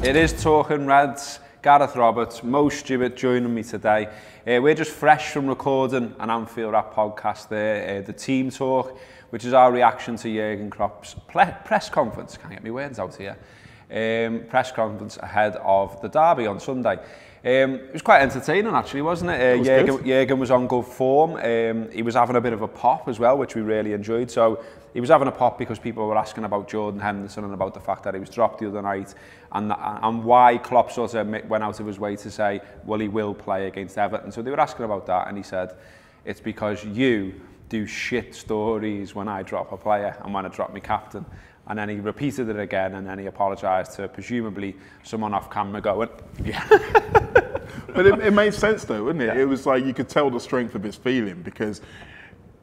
It is Talking Reds. Gareth Roberts, Mo Stewart joining me today. We're just fresh from recording an Anfield Rap podcast there, the Team Talk, which is our reaction to Jürgen Klopp's press conference. Can't get my words out here. Press conference ahead of the derby on Sunday. It was quite entertaining actually, wasn't it? Jürgen was on good form. He was having a bit of a pop as well, which we really enjoyed. So he was having a pop because people were asking about Jordan Henderson and about the fact that he was dropped the other night, and why Klopp sort of went out of his way to say, well, he will play against Everton. So they were asking about that, and he said, it's because you do shit stories when I drop a player and when I drop my captain. And then he repeated it again, and then he apologised to presumably someone off camera going, yeah. But it made sense though, didn't it? Yeah. It was like you could tell the strength of his feeling, because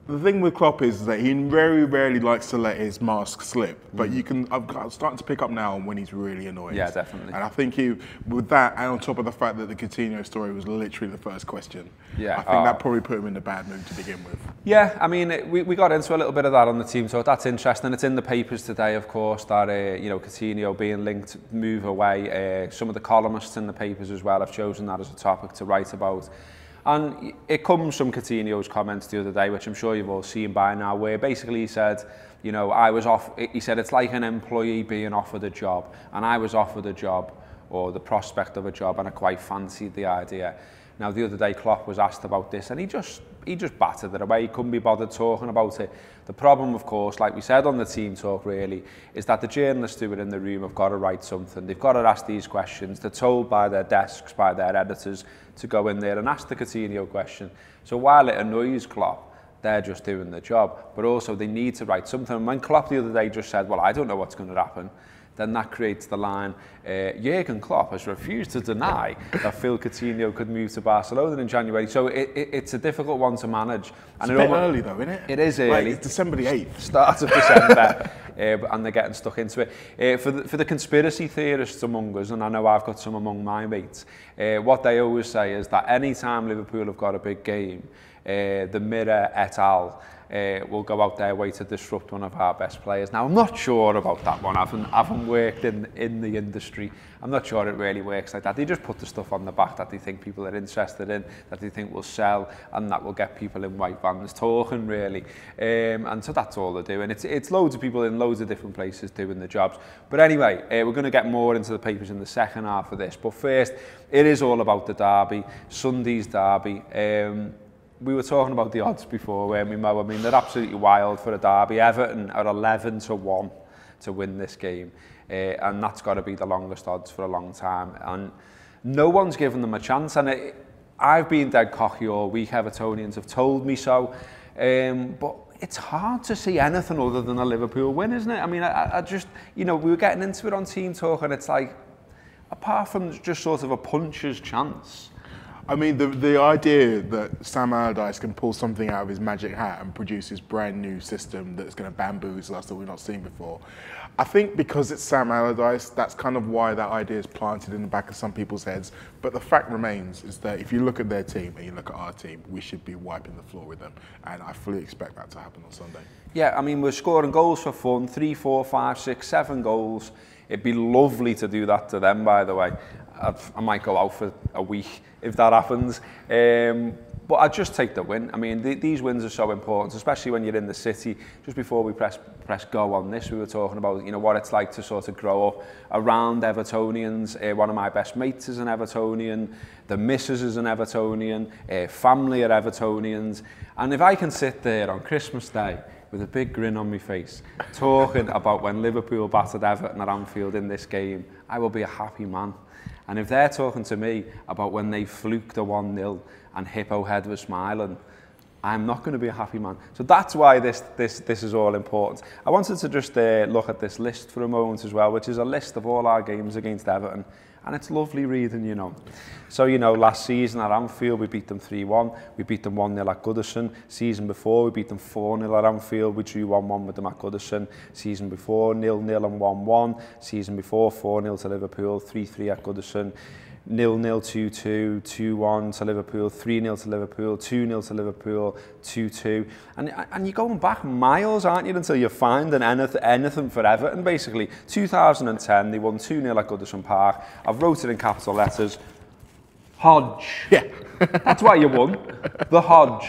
the thing with Klopp is that he very rarely likes to let his mask slip. But I'm starting to pick up now when he's really annoyed. Yeah, definitely. And I think with that, and on top of the fact that the Coutinho story was literally the first question, yeah, I think that probably put him in a bad mood to begin with. Yeah, I mean, we got into a little bit of that on the team, so that's interesting. It's in the papers today, of course, that Coutinho being linked, move away. Some of the columnists in the papers as well have chosen that as a topic to write about. And it comes from Coutinho's comments the other day, which I'm sure you've all seen by now, where basically he said, I was off. He said it's like an employee being offered a job, and I was offered a job, or the prospect of a job, and I quite fancied the idea. Now, the other day, Klopp was asked about this, and he just battered it away. He couldn't be bothered talking about it. The problem, of course, like we said on the Team Talk, really, is that the journalists who are in the room have got to write something. They've got to ask these questions. They're told by their desks, by their editors, to go in there and ask the Coutinho question. So while it annoys Klopp, they're just doing the job. But also, they need to write something. And when Klopp the other day just said, well, I don't know what's going to happen, then that creates the line, Jürgen Klopp has refused to deny that Phil Coutinho could move to Barcelona in January. So it's a difficult one to manage. It's a bit early though, isn't it? It is early. Like, it's December the 8th. Start of December, and they're getting stuck into it. For the conspiracy theorists among us, and I know I've got some among my mates, what they always say is that any time Liverpool have got a big game, the Mirror et al. Will go out their way to disrupt one of our best players. Now, I'm not sure about that one. I haven't worked in the industry. I'm not sure it really works like that. They just put the stuff on the back that they think people are interested in, that they think will sell, and that will get people in white vans talking, really. And so that's all they're doing. It's loads of people in loads of different places doing the jobs. But anyway, we're going to get more into the papers in the second half of this. But first, it is all about the derby, Sunday's derby. We were talking about the odds before, weren't we, Mo? I mean, they're absolutely wild for a derby. Everton are 11-1 to win this game, and that's got to be the longest odds for a long time. And no one's given them a chance. And I've been dead cocky all week. Evertonians have told me so. But it's hard to see anything other than a Liverpool win, isn't it? I mean, I just, we were getting into it on Team Talk, and it's like, apart from just sort of a puncher's chance. I mean, the idea that Sam Allardyce can pull something out of his magic hat and produce his brand new system that's going to bamboozle us that we've not seen before, I think because it's Sam Allardyce, that's kind of why that idea is planted in the back of some people's heads. But the fact remains is that if you look at their team and you look at our team, we should be wiping the floor with them. And I fully expect that to happen on Sunday. Yeah, I mean, we're scoring goals for fun, 3, 4, 5, 6, 7 goals. It'd be lovely to do that to them, by the way. I might go out for a week if that happens. But I'd just take the win. I mean, these wins are so important, especially when you're in the city. Just before we press go on this, we were talking about, what it's like to sort of grow up around Evertonians. One of my best mates is an Evertonian. The missus is an Evertonian. Family are Evertonians. And if I can sit there on Christmas Day with a big grin on my face, talking about when Liverpool battered Everton at Anfield in this game, I will be a happy man. And if they're talking to me about when they fluked a 1-0 and Hippo Head was smiling, I'm not going to be a happy man. So that's why this is all important. I wanted to just look at this list for a moment as well, which is a list of all our games against Everton. And it's lovely reading, So, last season at Anfield, we beat them 3-1. We beat them 1-0 at Goodison. Season before, we beat them 4-0 at Anfield. We drew 1-1 with them at Goodison. Season before, 0-0 and 1-1. Season before, 4-0 to Liverpool, 3-3 at Goodison. 0-0, 2-2, 2-1 to Liverpool, 3-0 to Liverpool, 2-0 to Liverpool, 2-2. And you're going back miles, aren't you, until you're finding anything for Everton, basically. 2010, they won 2-0 at Goodison Park. I've wrote it in capital letters. Hodge. Yeah. That's why you won. The Hodge.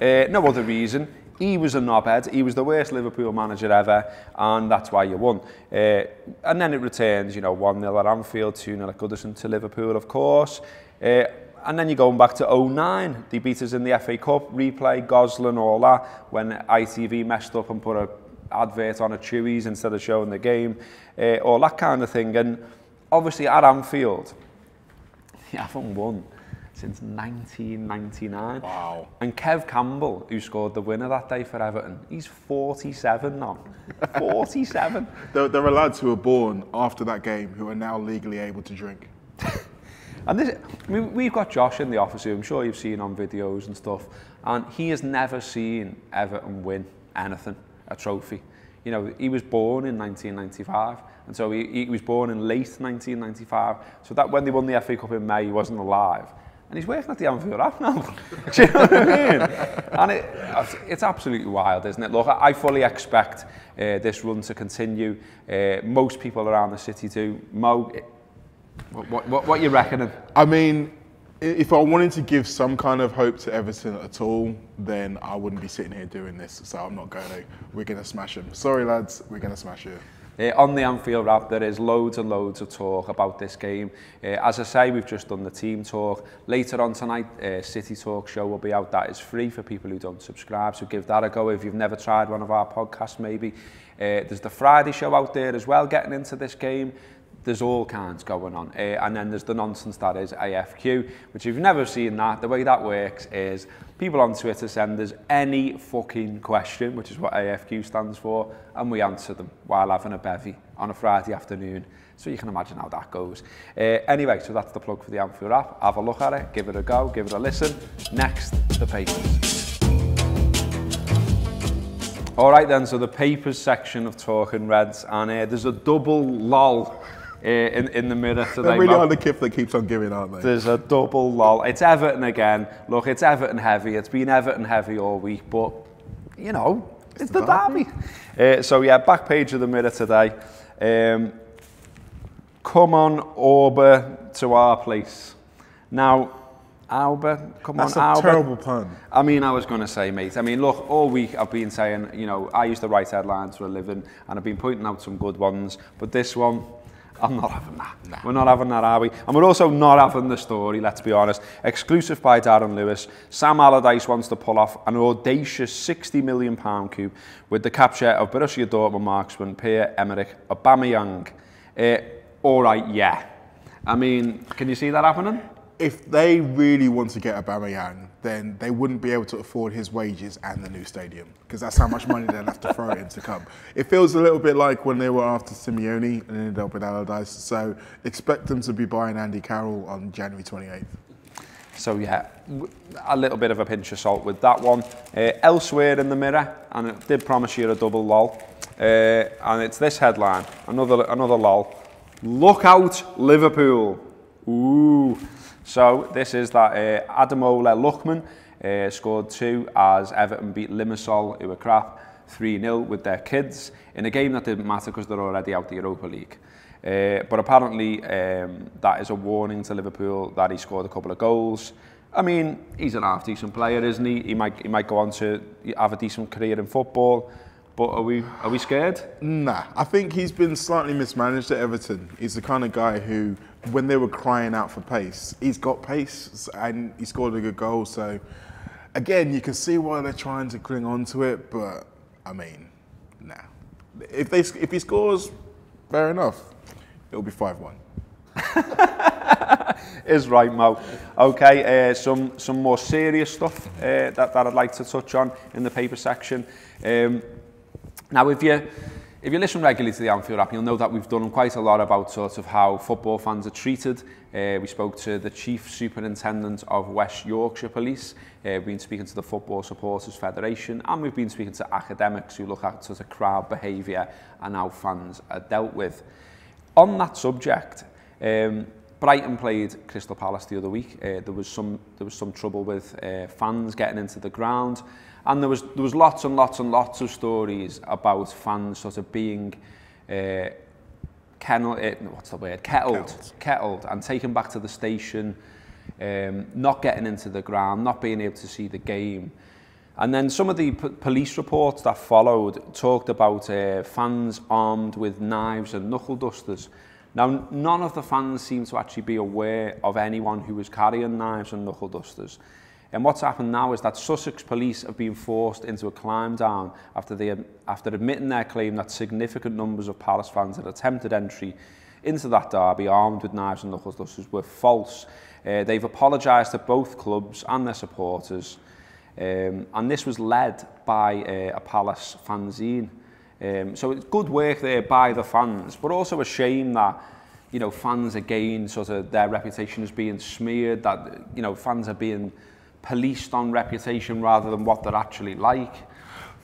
No other reason. He was a knobhead. He was the worst Liverpool manager ever, and that's why you won. And then it returns, 1-0 at Anfield, 2-0 at Goodison to Liverpool, of course. And then you're going back to 2009. They beat us in the FA Cup, replay, Gosling, all that, when ITV messed up and put an advert on a Chewy's instead of showing the game, all that kind of thing. And obviously at Anfield, you haven't won since 1999. Wow. And Kev Campbell, who scored the winner that day for Everton, he's 47 now. 47. There are lads who were born after that game who are now legally able to drink. And this, we've got Josh in the office who I'm sure you've seen on videos and stuff, and he has never seen Everton win anything, a trophy. He was born in 1995, and so he was born in late 1995. So that when they won the FA Cup in May, he wasn't alive. And he's working at the Anfield app now. Do you know what I mean? And it's absolutely wild, isn't it? Look, I fully expect this run to continue. Most people around the city do. Mo, what you reckoning? I mean, if I wanted to give some kind of hope to Everton at all, then I wouldn't be sitting here doing this. So I'm not going to. We're going to smash them. Sorry, lads. We're going to smash you. On the Anfield app, there is loads and loads of talk about this game. As I say, we've just done the team talk. Later on tonight, City Talk show will be out. That is free for people who don't subscribe, so give that a go if you've never tried one of our podcasts, maybe. There's the Friday show out there as well, getting into this game. There's all kinds going on. And then there's the nonsense that is AFQ, which if you've never seen that, the way that works is people on Twitter send us any fucking question, which is what AFQ stands for, and we answer them while having a bevy on a Friday afternoon. So you can imagine how that goes. Anyway, so that's the plug for the Anfield app. Have a look at it, give it a go, give it a listen. Next, the papers. All right then, so the papers section of Talking Reds, and there's a double lol in the mirror today. They're really on the kip that keeps on giving, aren't they? There's a double lol. It's Everton again. Look, it's Everton heavy. It's been Everton heavy all week, but, it's the derby. So yeah, back page of the mirror today. Come on, Auber, to our place. Now, Auber, come on, Auber. That's a terrible pun. I mean, I was going to say, mate. I mean, look, all week I've been saying, I used to write headlines for a living, and I've been pointing out some good ones, but this one, I'm not having that. Nah. We're not having that, are we? And we're also not having the story, let's be honest. Exclusive by Darren Lewis. Sam Allardyce wants to pull off an audacious £60 million coup with the capture of Borussia Dortmund marksman Pierre-Emerick Aubameyang. All right, yeah. I mean, can you see that happening? If they really want to get Aubameyang, then they wouldn't be able to afford his wages and the new stadium, because that's how much money they'll have to throw in to come. It feels a little bit like when they were after Simeone and ended up with Allardyce. So expect them to be buying Andy Carroll on January 28th. So yeah, a little bit of a pinch of salt with that one. Elsewhere in the mirror, and it did promise you a double lol, and it's this headline, another lol. Look out, Liverpool. Ooh. So this is that Ademola Lookman scored 2 as Everton beat Limassol, who were crap, 3-0 with their kids in a game that didn't matter because they're already out the Europa League. But apparently that is a warning to Liverpool that he scored a couple of goals. I mean, he's an half-decent player, isn't he? He might go on to have a decent career in football. But are we scared? Nah, I think he's been slightly mismanaged at Everton. He's the kind of guy who, when they were crying out for pace, he's got pace and he scored a good goal. So, again, you can see why they're trying to cling on to it. But, I mean, nah. If he scores, fair enough. It'll be 5-1. Is right, Mo. Okay, some more serious stuff that I'd like to touch on in the paper section. Now, if you listen regularly to the Anfield app, you'll know that we've done quite a lot about sort of how football fans are treated. We spoke to the Chief Superintendent of West Yorkshire Police. We've been speaking to the Football Supporters Federation, and we've been speaking to academics who look at sort of crowd behaviour and how fans are dealt with. On that subject, Brighton played Crystal Palace the other week. There was some trouble with fans getting into the ground, and there was lots and lots of stories about fans sort of being kettled and taken back to the station, not getting into the ground, not being able to see the game. And then some of the police reports that followed talked about fans armed with knives and knuckle dusters. Now, none of the fans seem to actually be aware of anyone who was carrying knives and knuckle dusters. And what's happened now is that Sussex police have been forced into a climb down after admitting their claim that significant numbers of Palace fans had attempted entry into that derby armed with knives and knuckle dusters were false. They've apologised to both clubs and their supporters. And this was led by a Palace fanzine. So it's good work there by the fans, but also a shame that, you know, fans again, sort of their reputation is being smeared, that, you know, fans are being policed on reputation rather than what they're actually like.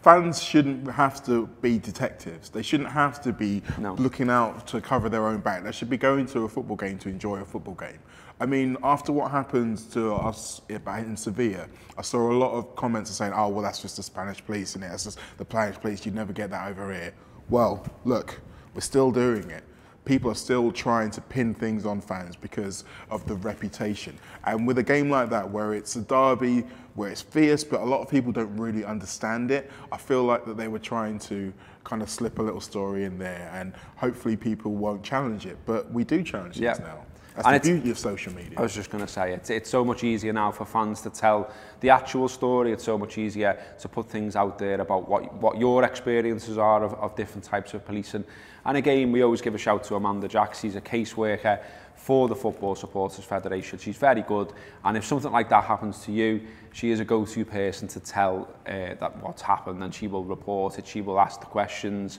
Fans shouldn't have to be detectives. They shouldn't have to be looking out to cover their own back. They should be going to a football game to enjoy a football game. I mean, after what happened to us in Sevilla, I saw a lot of comments saying, oh, well, that's just the Spanish police, and that's just the Spanish police, you'd never get that over here. Well, look, we're still doing it. People are still trying to pin things on fans because of the reputation. And with a game like that, where it's a derby, where it's fierce, but a lot of people don't really understand it, I feel like that they were trying to kind of slip a little story in there, and hopefully people won't challenge it. But we do challenge things now. That's the beauty of social media. I was just going to say, it's so much easier now for fans to tell the actual story. It's so much easier to put things out there about what your experiences are of different types of policing. And again, we always give a shout to Amanda Jacks. She's a caseworker for the Football Supporters Federation. She's very good. And if something like that happens to you, she is a go-to person to tell that what's happened, and she will report it. She will ask the questions.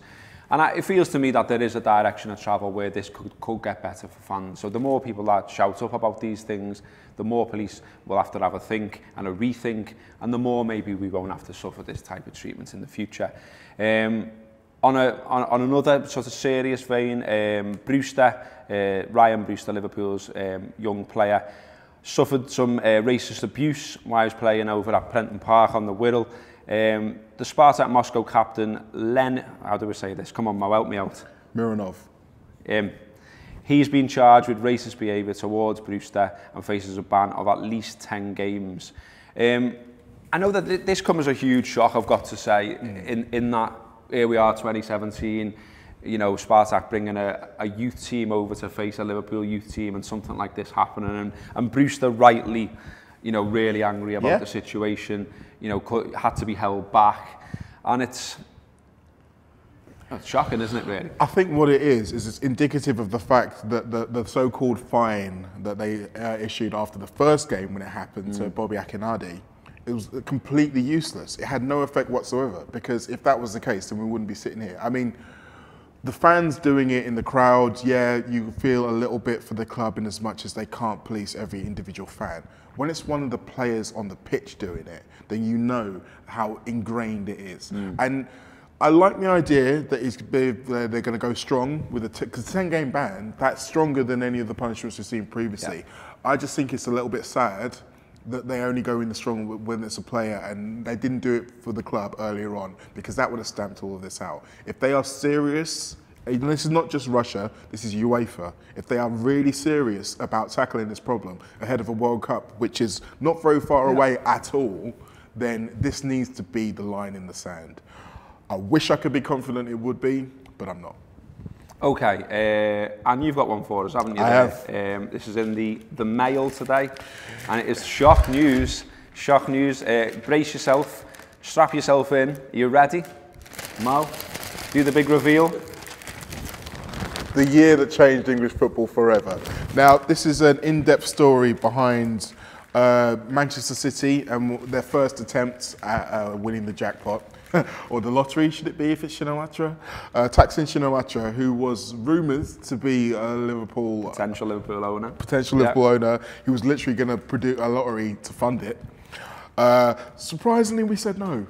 And it feels to me that there is a direction of travel where this could get better for fans. So the more people that shout up about these things, the more police will have to have a think and a rethink, and the more maybe we won't have to suffer this type of treatment in the future. On another sort of serious vein, Ryan Brewster, Liverpool's young player, suffered some racist abuse while he was playing over at Prenton Park on the Wirral. The Spartak Moscow captain, how do we say this? Come on, Mo, help me out. Mironov. He's been charged with racist behaviour towards Brewster and faces a ban of at least 10 games. I know that this comes as a huge shock, I've got to say, in that here we are, 2017, you know, Spartak bringing a youth team over to face a Liverpool youth team and something like this happening, and Brewster rightly, you know, really angry about the situation, you know, had to be held back. And it's shocking, isn't it, really? I think what it is it's indicative of the fact that the so-called fine that they issued after the first game when it happened to Bobby Akinade, it was completely useless. It had no effect whatsoever, because if that was the case, then we wouldn't be sitting here. I mean, the fans doing it in the crowd, yeah, you feel a little bit for the club in as much as they can't police every individual fan. When it's one of the players on the pitch doing it, then you know how ingrained it is. And I like the idea that they're going to go strong with because the 10-game ban, that's stronger than any of the punishments we've seen previously. I just think it's a little bit sad that they only go in the strong when it's a player, and they didn't do it for the club earlier on, because that would have stamped all of this out. If they are serious, and this is not just Russia, this is UEFA, if they are really serious about tackling this problem ahead of a World Cup, which is not very far away at all, then this needs to be the line in the sand. I wish I could be confident it would be, but I'm not. Okay, and you've got one for us, haven't you? I have. This is in the Mail today, and it is shock news. Shock news. Brace yourself, strap yourself in. Are you ready? Mo, do the big reveal. The year that changed English football forever. Now, this is an in-depth story behind Manchester City and their first attempt at winning the jackpot. Or the lottery, should it be, if it's Shinawatra? Thaksin Shinawatra, who was rumoured to be a potential Liverpool owner. Liverpool owner. He was literally going to produce a lottery to fund it. Surprisingly, we said no.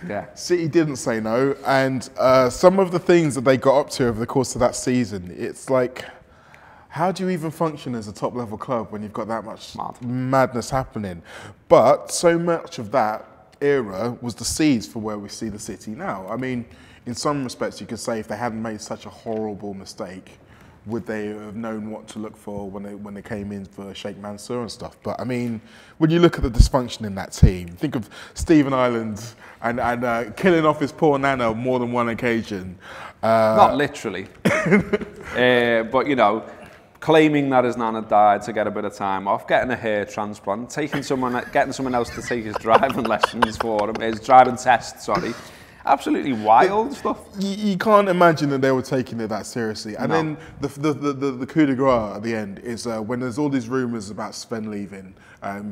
Yeah. City didn't say no, and some of the things that they got up to over the course of that season, it's like, How do you even function as a top-level club when you've got that much madness happening? But so much of that era was the seeds for where we see the City now. I mean, in some respects, you could say if they hadn't made such a horrible mistake, would they have known what to look for when they came in for Sheikh Mansour and stuff? But I mean, when you look at the dysfunction in that team, think of Stephen Ireland and killing off his poor nana on more than one occasion. Not literally, but you know, claiming that his nana died to get a bit of time off, getting a hair transplant, getting someone else to take his driving lessons for him, his driving test, sorry. Absolutely wild stuff. You can't imagine that they were taking it that seriously. And then the coup de grace at the end is when there's all these rumours about Sven leaving,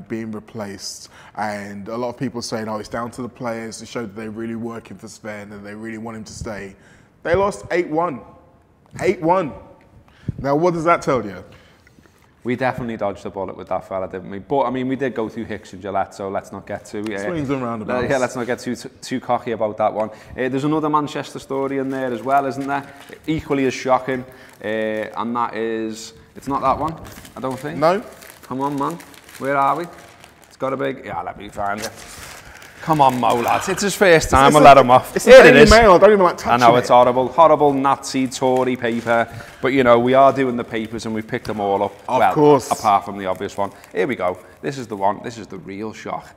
being replaced, and a lot of people saying, oh, it's down to the players to show that they're really working for Sven and they really want him to stay. They lost 8-1. 8-1. Now, what does that tell you? We definitely dodged the bullet with that fella, didn't we? But I mean, we did go through Hicks and Gillette, so let's not get too swings and roundabouts. Yeah, let's not get too cocky about that one. There's another Manchester story in there as well, isn't there? Equally as shocking, and that is it's not that one, I don't think. No. Come on, man. Where are we? It's got a big. Yeah, let me find it. Come on, Mo, lads. It's his first time. We'll let him off. It's the Daily Mail. I don't even like touching it. I know, it's horrible. Horrible Nazi Tory paper. But, you know, we are doing the papers and we've picked them all up. Of course. Apart from the obvious one. Here we go. This is the one. This is the real shock.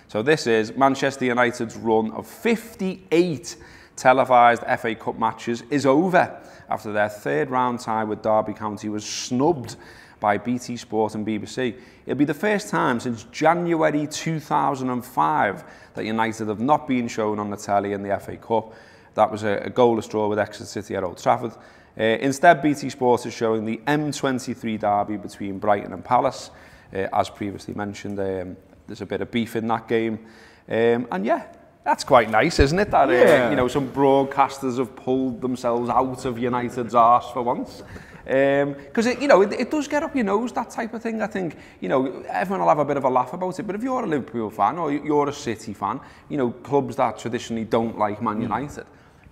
So this is Manchester United's run of 58 televised FA Cup matches is over after their third round tie with Derby County was snubbed by BT Sport and BBC. It'll be the first time since January 2005 that United have not been shown on the telly in the FA Cup. That was a goalless draw with Exeter City at Old Trafford. Instead, BT Sport is showing the M23 derby between Brighton and Palace. As previously mentioned, there's a bit of beef in that game. And yeah, that's quite nice, isn't it? That you know, some broadcasters have pulled themselves out of United's arse for once. Because it does get up your nose, that type of thing. I think, you know, everyone will have a bit of a laugh about it, but if you're a Liverpool fan or you're a City fan, you know, clubs that traditionally don't like Man United,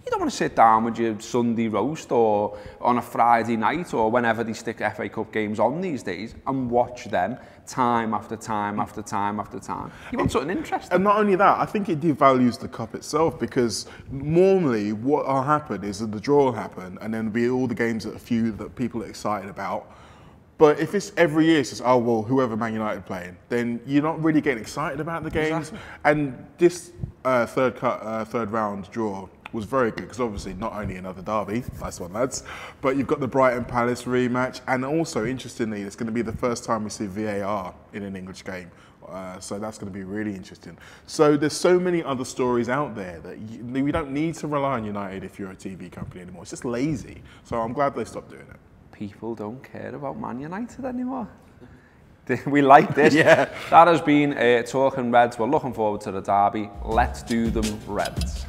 you don't want to sit down with your Sunday roast or on a Friday night or whenever they stick FA Cup games on these days and watch them time after time after time after time. You want something interesting. And not only that, I think it devalues the cup itself, because normally what will happen is that the draw will happen and then be all the games that people are excited about. But if it's every year, it's just, oh, well, whoever Man United playing, then you're not really getting excited about the games. Exactly. And this third round draw was very good, because obviously not only another derby, nice one lads, but you've got the Brighton Palace rematch, and also interestingly it's going to be the first time we see VAR in an English game, so that's going to be really interesting. So there's so many other stories out there that we don't need to rely on United if you're a TV company anymore. It's just lazy, so I'm glad they stopped doing it. People don't care about Man United anymore. We like this. Yeah. That has been Talking Reds. We're looking forward to the derby. Let's do them Reds.